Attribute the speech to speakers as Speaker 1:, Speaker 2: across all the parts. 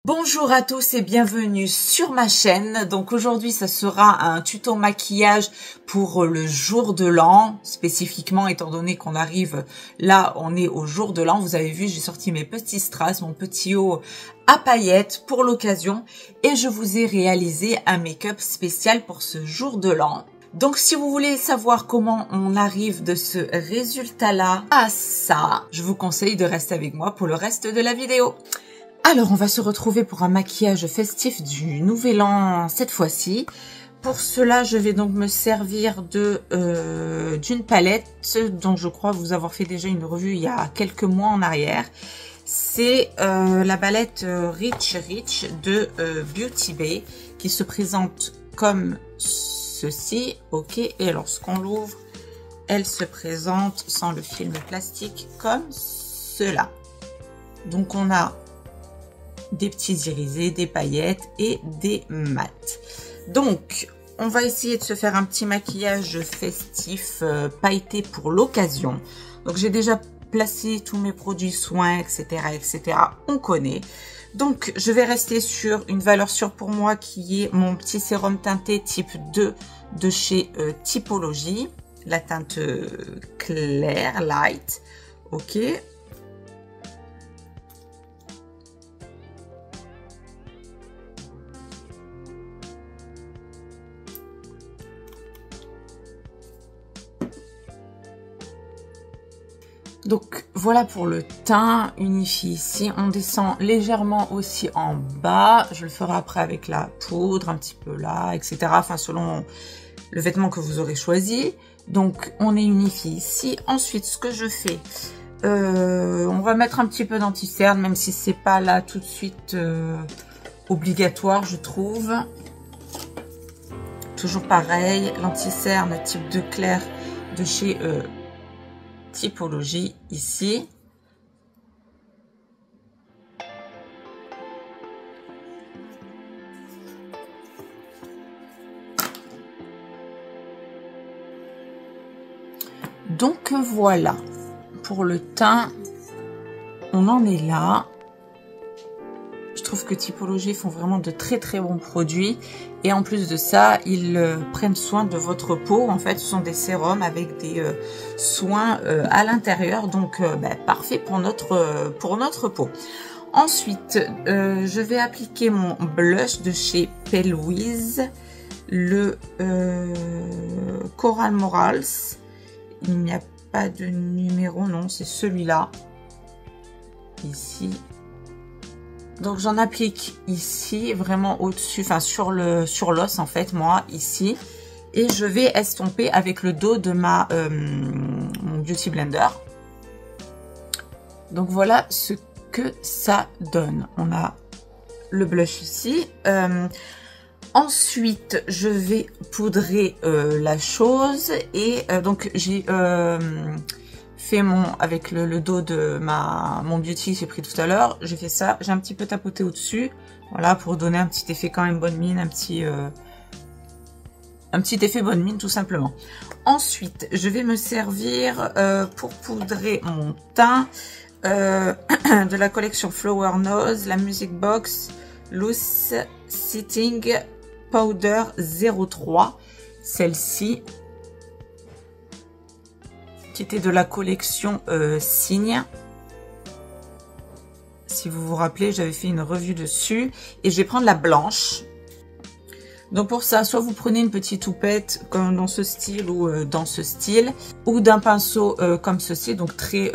Speaker 1: Bonjour à tous et bienvenue sur ma chaîne. Donc aujourd'hui ça sera un tuto maquillage pour le jour de l'an, spécifiquement étant donné qu'on arrive là, on est au jour de l'an. Vous avez vu, j'ai sorti mes petits strass, mon petit haut à paillettes pour l'occasion et je vous ai réalisé un make-up spécial pour ce jour de l'an. Donc si vous voulez savoir comment on arrive de ce résultat-là à ça, je vous conseille de rester avec moi pour le reste de la vidéo. Alors, on va se retrouver pour un maquillage festif du Nouvel An cette fois-ci. Pour cela, je vais donc me servir d'une palette dont je crois vous avoir fait déjà une revue il y a quelques mois en arrière. C'est la palette Rich de Beauty Bay qui se présente comme ceci. Ok, et lorsqu'on l'ouvre, elle se présente sans le film plastique comme cela. Donc, on a des petits irisés, des paillettes et des mats. Donc, on va essayer de se faire un petit maquillage festif pailleté pour l'occasion. Donc, j'ai déjà placé tous mes produits soins, etc., etc. On connaît. Donc, je vais rester sur une valeur sûre pour moi qui est mon petit sérum teinté type 2 de chez Typologie. La teinte claire, light. Ok. Donc voilà pour le teint unifié ici. On descend légèrement aussi en bas. Je le ferai après avec la poudre, un petit peu là, etc. Enfin selon le vêtement que vous aurez choisi. Donc on est unifié ici. Ensuite ce que je fais, on va mettre un petit peu d'anti-cerne, même si c'est pas là tout de suite obligatoire je trouve. Toujours pareil, l'anti-cerne type 2 clair de chez Typologie ici. Donc voilà, pour le teint, on en est là. Je trouve que Typologie font vraiment de très très bons produits. Et en plus de ça, ils prennent soin de votre peau. En fait, ce sont des sérums avec des soins à l'intérieur. Donc, parfait pour notre peau. Ensuite, je vais appliquer mon blush de chez P. Louise. Le Coral Morals. Il n'y a pas de numéro, non, c'est celui-là. Ici. Donc j'en applique ici, vraiment au-dessus, enfin sur l'os en fait, moi, ici. Et je vais estomper avec le dos de mon Beauty Blender. Donc voilà ce que ça donne. On a le blush ici. Ensuite, je vais poudrer la chose. Et donc j'ai fait avec le dos de mon beauty que j'ai pris tout à l'heure. J'ai fait ça, j'ai un petit peu tapoté au-dessus, voilà, pour donner un petit effet quand même bonne mine, un petit effet bonne mine tout simplement. Ensuite, je vais me servir pour poudrer mon teint de la collection Flower Nose, la Music Box Loose Setting Powder 03, celle-ci. Qui était de la collection Cygne. Si vous vous rappelez, j'avais fait une revue dessus. Et je vais prendre la blanche. Donc pour ça, soit vous prenez une petite houppette comme dans ce style ou dans ce style. Ou d'un pinceau comme ceci. Donc très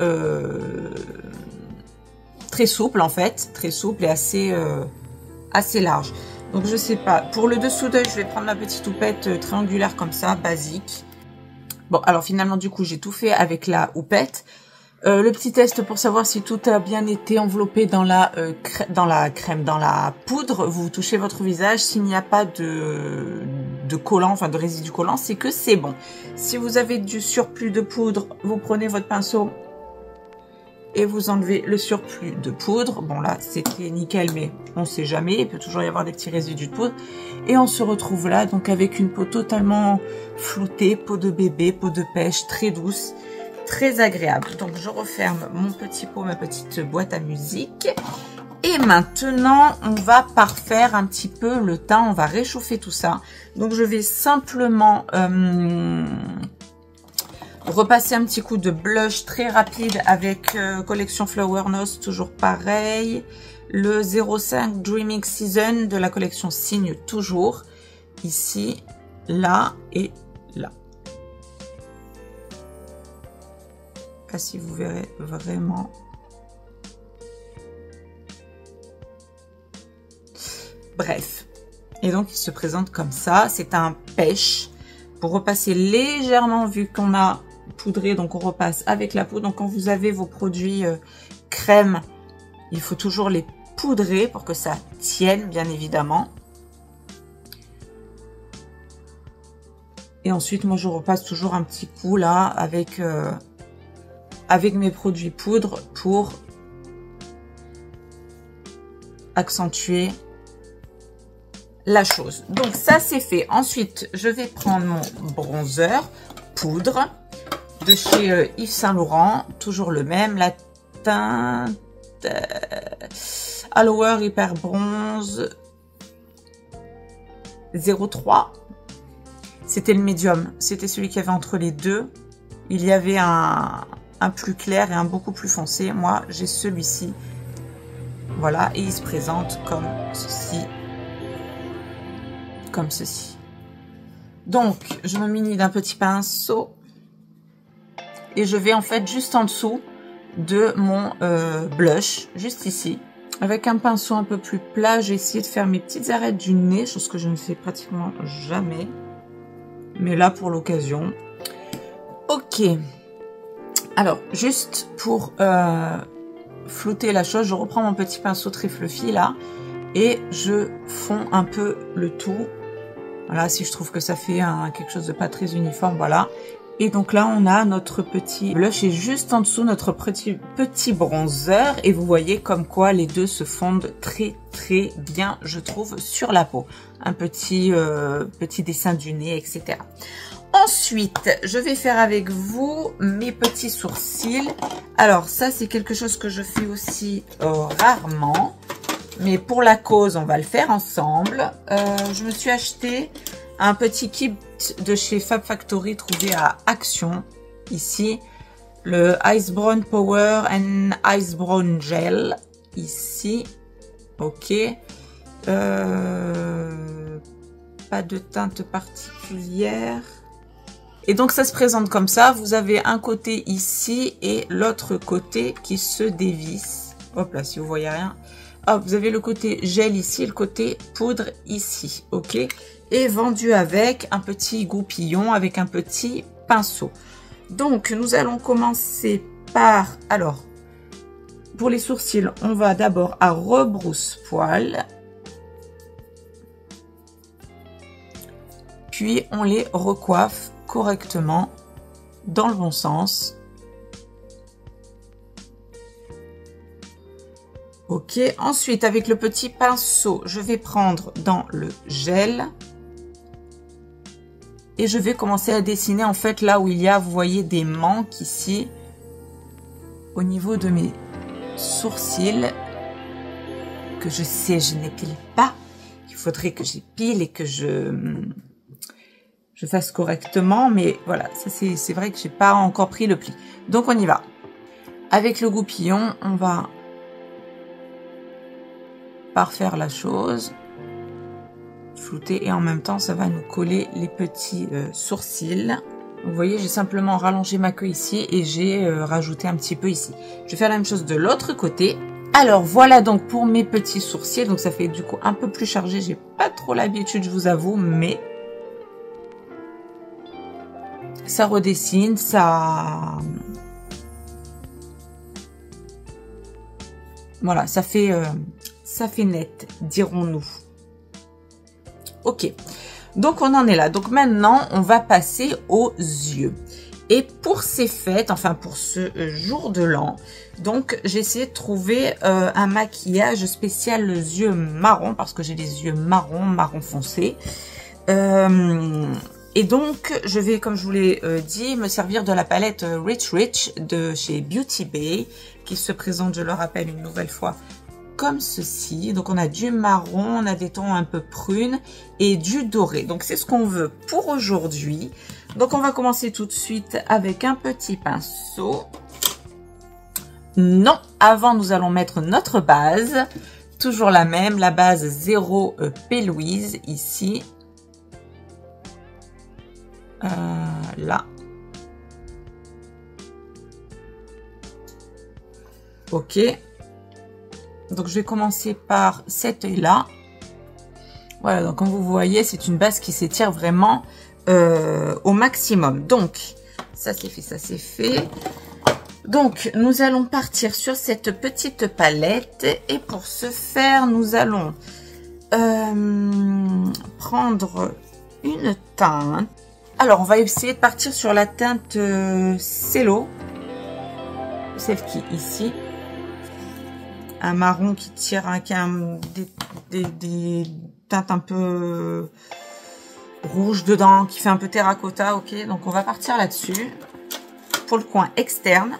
Speaker 1: souple en fait. Très souple et assez large. Donc je sais pas. Pour le dessous d'œil, je vais prendre ma petite houppette triangulaire comme ça, basique. Bon, alors finalement, du coup, j'ai tout fait avec la houppette. Le petit test pour savoir si tout a bien été enveloppé dans la poudre. Vous touchez votre visage. S'il n'y a pas de collant, enfin de résidu collant, c'est que c'est bon. Si vous avez du surplus de poudre, vous prenez votre pinceau et vous enlevez le surplus de poudre. Bon là, c'était nickel, mais on ne sait jamais. Il peut toujours y avoir des petits résidus de poudre. Et on se retrouve là, donc avec une peau totalement floutée, peau de bébé, peau de pêche, très douce, très agréable. Donc je referme mon petit pot, ma petite boîte à musique. Et maintenant, on va parfaire un petit peu le teint. On va réchauffer tout ça. Donc, je vais simplement repasser un petit coup de blush très rapide avec collection Flower Nose, toujours pareil. Le 05 Dreaming Season de la collection Signe, toujours. Ici, là et là. Là, si vous verrez vraiment. Bref. Et donc, il se présente comme ça. C'est un pêche. Pour repasser légèrement, vu qu'on a poudré, donc on repasse avec la poudre. Donc, quand vous avez vos produits crème, il faut toujours les poudrer pour que ça tienne, bien évidemment. Et ensuite, moi, je repasse toujours un petit coup là avec mes produits poudre pour accentuer la chose. Donc, ça, c'est fait. Ensuite, je vais prendre mon bronzer poudre de chez Yves Saint Laurent. Toujours le même. La teinte Allure Hyper Bronze 03. C'était le médium. C'était celui qui avait entre les deux. Il y avait un plus clair et un beaucoup plus foncé. Moi, j'ai celui-ci. Voilà. Et il se présente comme ceci. Comme ceci. Donc, je me munis d'un petit pinceau. Et je vais en fait juste en dessous de mon blush. Juste ici. Avec un pinceau un peu plus plat, j'ai essayé de faire mes petites arêtes du nez. Chose que je ne fais pratiquement jamais. Mais là, pour l'occasion. Ok. Alors, juste pour flouter la chose, je reprends mon petit pinceau très fluffy là. Et je fonds un peu le tout. Voilà, si je trouve que ça fait quelque chose de pas très uniforme, voilà. Et donc là, on a notre petit blush et juste en dessous, notre petit bronzer. Et vous voyez comme quoi les deux se fondent très très bien, je trouve, sur la peau. Un petit dessin du nez, etc. Ensuite, je vais faire avec vous mes petits sourcils. Alors ça, c'est quelque chose que je fais aussi rarement. Mais pour la cause, on va le faire ensemble. Je me suis acheté un petit kit de chez Fab Factory trouvé à Action. Ici, le Ice Brown Power and Ice Brown Gel. Ici, ok. Pas de teinte particulière. Et donc, ça se présente comme ça. Vous avez un côté ici et l'autre côté qui se dévisse. Hop là, si vous voyez rien. Hop, vous avez le côté gel ici et le côté poudre ici, ok. Et vendu avec un petit goupillon, avec un petit pinceau. Donc, nous allons commencer par... Alors, pour les sourcils, on va d'abord à rebrousse-poil. Puis, on les recoiffe correctement dans le bon sens. Ok, ensuite avec le petit pinceau, je vais prendre dans le gel et je vais commencer à dessiner en fait là où il y a, vous voyez, des manques ici au niveau de mes sourcils que je sais je n'épile pas. Il faudrait que j'épile et que je fasse correctement, mais voilà, ça c'est vrai que j'ai pas encore pris le pli. Donc on y va. Avec le goupillon, on va parfaire la chose, flouter, et en même temps ça va nous coller les petits sourcils. Vous voyez, j'ai simplement rallongé ma queue ici et j'ai rajouté un petit peu ici. Je vais faire la même chose de l'autre côté. Alors voilà donc pour mes petits sourcils, donc ça fait du coup un peu plus chargé, j'ai pas trop l'habitude, je vous avoue, mais ça redessine, ça... Voilà, ça fait net, dirons-nous. Ok, donc on en est là. Donc maintenant, on va passer aux yeux. Et pour ces fêtes, enfin pour ce jour de l'an, donc j'ai essayé de trouver un maquillage spécial yeux marron, parce que j'ai les yeux marron foncé. Et donc, je vais, comme je vous l'ai dit, me servir de la palette Rich Rich de chez Beauty Bay, qui se présente, je le rappelle une nouvelle fois, comme ceci. Donc on a du marron, on a des tons un peu prunes et du doré. Donc c'est ce qu'on veut pour aujourd'hui. Donc on va commencer tout de suite avec un petit pinceau. Non, avant nous allons mettre notre base. Toujours la même, la base 0 P. Louise ici. Là. Ok. Donc je vais commencer par cet œil là. Voilà, donc comme vous voyez, c'est une base qui s'étire vraiment au maximum. Donc ça c'est fait, ça c'est fait. Donc nous allons partir sur cette petite palette et pour ce faire nous allons prendre une teinte. Alors on va essayer de partir sur la teinte Cello, celle qui est ici. Un marron qui tire des teintes un peu rouges dedans, qui fait un peu terracotta. Ok, donc on va partir là-dessus pour le coin externe.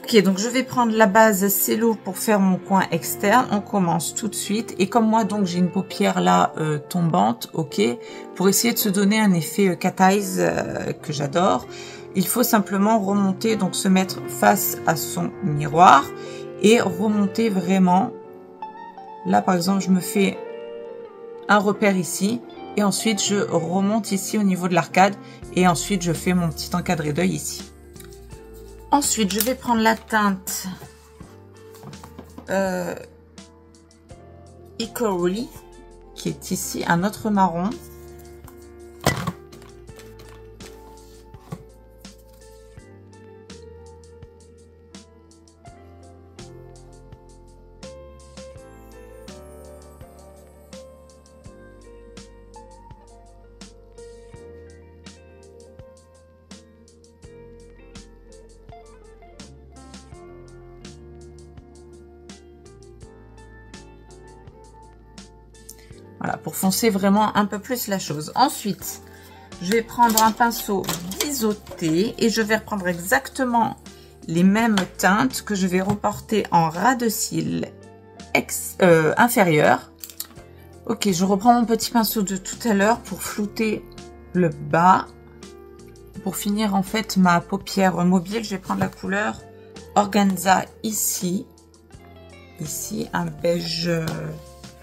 Speaker 1: Ok, donc je vais prendre la base Cello pour faire mon coin externe. On commence tout de suite. Et comme moi, donc j'ai une paupière là tombante, ok, pour essayer de se donner un effet cat eyes que j'adore, il faut simplement remonter, donc se mettre face à son miroir et remonter vraiment. Là, par exemple, je me fais un repère ici et ensuite je remonte ici au niveau de l'arcade et ensuite je fais mon petit encadré d'œil ici. Ensuite, je vais prendre la teinte Hickory, qui est ici, un autre marron. Voilà, pour foncer vraiment un peu plus la chose. Ensuite, je vais prendre un pinceau biseauté et je vais reprendre exactement les mêmes teintes que je vais reporter en ras de cils inférieur. Ok, je reprends mon petit pinceau de tout à l'heure pour flouter le bas. Pour finir en fait ma paupière mobile, je vais prendre la couleur Organza ici. Ici, un beige,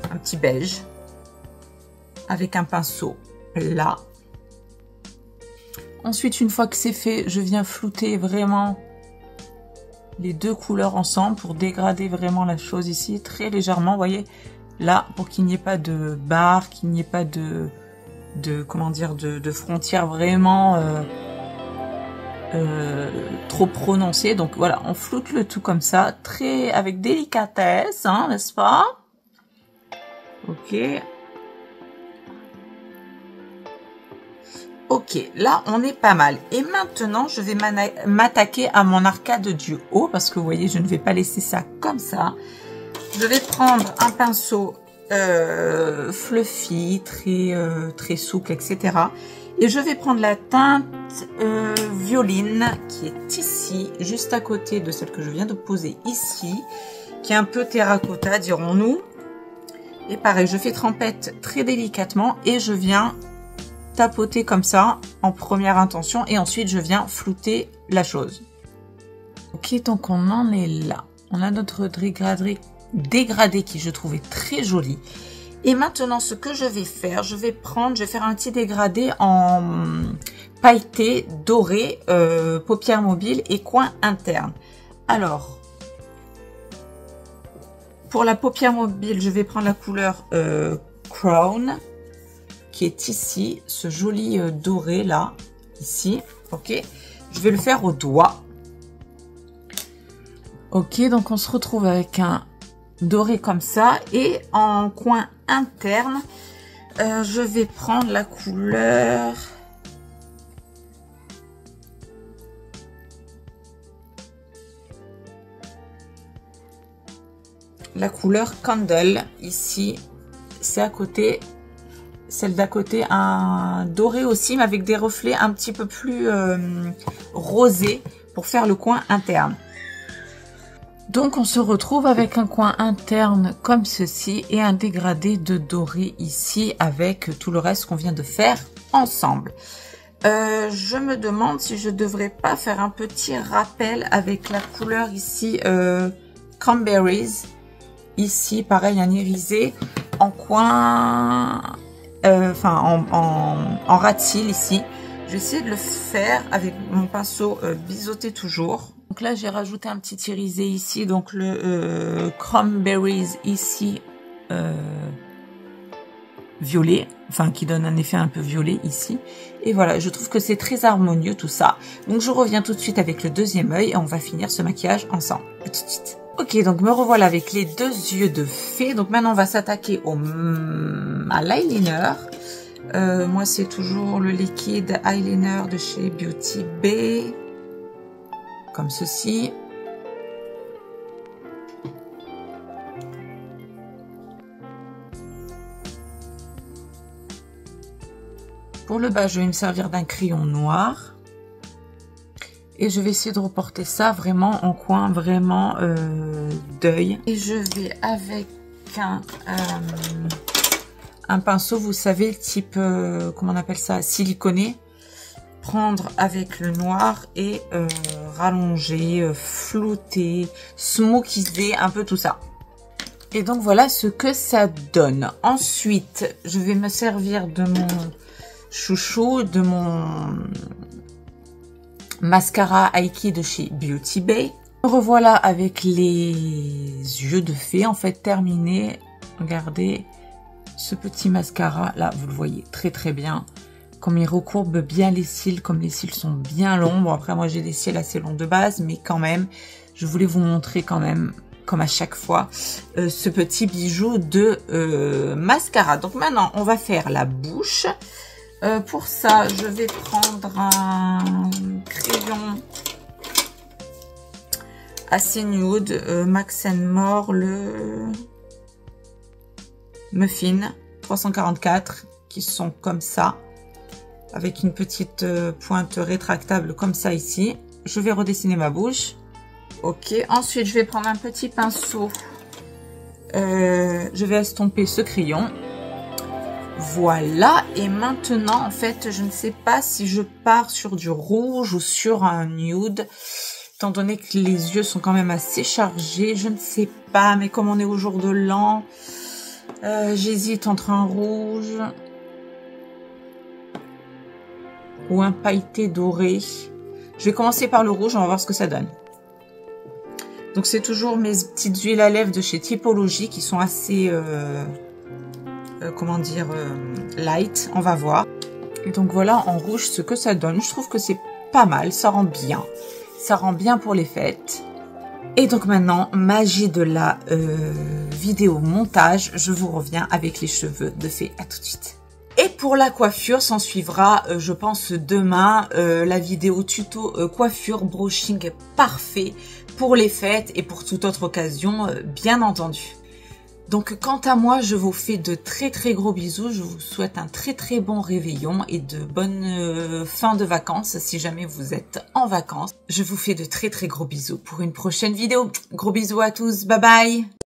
Speaker 1: un petit beige. Avec un pinceau là. Ensuite, une fois que c'est fait, je viens flouter vraiment les deux couleurs ensemble pour dégrader vraiment la chose ici très légèrement. Vous voyez là, pour qu'il n'y ait pas de barre, qu'il n'y ait pas de comment dire, de frontières vraiment trop prononcées. Donc voilà, on floute le tout comme ça, très avec délicatesse, hein, n'est-ce pas? Ok. Ok, là on est pas mal. Et maintenant, je vais m'attaquer à mon arcade du haut parce que vous voyez, je ne vais pas laisser ça comme ça. Je vais prendre un pinceau fluffy, très souple, etc. Et je vais prendre la teinte violine qui est ici, juste à côté de celle que je viens de poser ici, qui est un peu terracotta, dirons-nous. Et pareil, je fais trempette très délicatement et je viens tapoter comme ça en première intention et ensuite je viens flouter la chose. Ok, donc on en est là. On a notre dégradé qui je trouvais très joli. Et maintenant ce que je vais faire, je vais faire un petit dégradé en pailleté doré, paupières mobiles et coin interne. Alors, pour la paupière mobile, je vais prendre la couleur Crown, qui est ici, ce joli doré là, ici, ok. Je vais le faire au doigt. Ok, donc on se retrouve avec un doré comme ça, et en coin interne, je vais prendre la couleur Candle, ici, c'est à côté. Celle d'à côté, un doré aussi, mais avec des reflets un petit peu plus rosés pour faire le coin interne. Donc on se retrouve avec un coin interne comme ceci et un dégradé de doré ici avec tout le reste qu'on vient de faire ensemble. Je me demande si je devrais pas faire un petit rappel avec la couleur ici Cranberries. Ici pareil un irisé en coin, enfin en rat-cils ici. Je vais essayer de le faire avec mon pinceau biseauté toujours. Donc là, j'ai rajouté un petit irisé ici, donc le Cranberries ici, violet, enfin qui donne un effet un peu violet ici. Et voilà, je trouve que c'est très harmonieux tout ça. Donc je reviens tout de suite avec le deuxième œil et on va finir ce maquillage ensemble. À tout de suite. Ok, donc me revoilà avec les deux yeux de fée. Donc maintenant, on va s'attaquer à l'eyeliner. Moi, c'est toujours le liquide eyeliner de chez Beauty Bay. Comme ceci. Pour le bas, je vais me servir d'un crayon noir. Et je vais essayer de reporter ça vraiment en coin, vraiment d'œil. Et je vais avec un pinceau, vous savez, type, comment on appelle ça, siliconé. Prendre avec le noir et rallonger, flouter, smokiser, un peu tout ça. Et donc voilà ce que ça donne. Ensuite, je vais me servir de mon chouchou, de mon mascara Aiki de chez Beauty Bay. Me revoilà avec les yeux de fée en fait terminés. Regardez ce petit mascara là, vous le voyez très très bien. Comme il recourbe bien les cils, comme les cils sont bien longs. Bon après moi j'ai des cils assez longs de base, mais quand même, je voulais vous montrer quand même, comme à chaque fois, ce petit bijou de mascara. Donc maintenant on va faire la bouche. Pour ça je vais prendre un crayon assez nude, Max More, le Muffin 344, qui sont comme ça. Avec une petite pointe rétractable comme ça ici. Je vais redessiner ma bouche. Ok, ensuite je vais prendre un petit pinceau. Je vais estomper ce crayon. Voilà, et maintenant en fait je ne sais pas si je pars sur du rouge ou sur un nude. Étant donné que les yeux sont quand même assez chargés, je ne sais pas, mais comme on est au jour de l'an, j'hésite entre un rouge ou un pailleté doré. Je vais commencer par le rouge, on va voir ce que ça donne. Donc c'est toujours mes petites huiles à lèvres de chez Typologie qui sont assez, comment dire, light, on va voir. Et donc voilà en rouge ce que ça donne. Je trouve que c'est pas mal, ça rend bien. Ça rend bien pour les fêtes. Et donc maintenant, magie de la vidéo montage, je vous reviens avec les cheveux de fée. À tout de suite. Et pour la coiffure, s'en suivra, je pense, demain, la vidéo tuto coiffure brushing parfait pour les fêtes et pour toute autre occasion, bien entendu. Donc, quant à moi, je vous fais de très très gros bisous. Je vous souhaite un très très bon réveillon et de bonnes fins de vacances si jamais vous êtes en vacances. Je vous fais de très très gros bisous pour une prochaine vidéo. Gros bisous à tous, bye bye!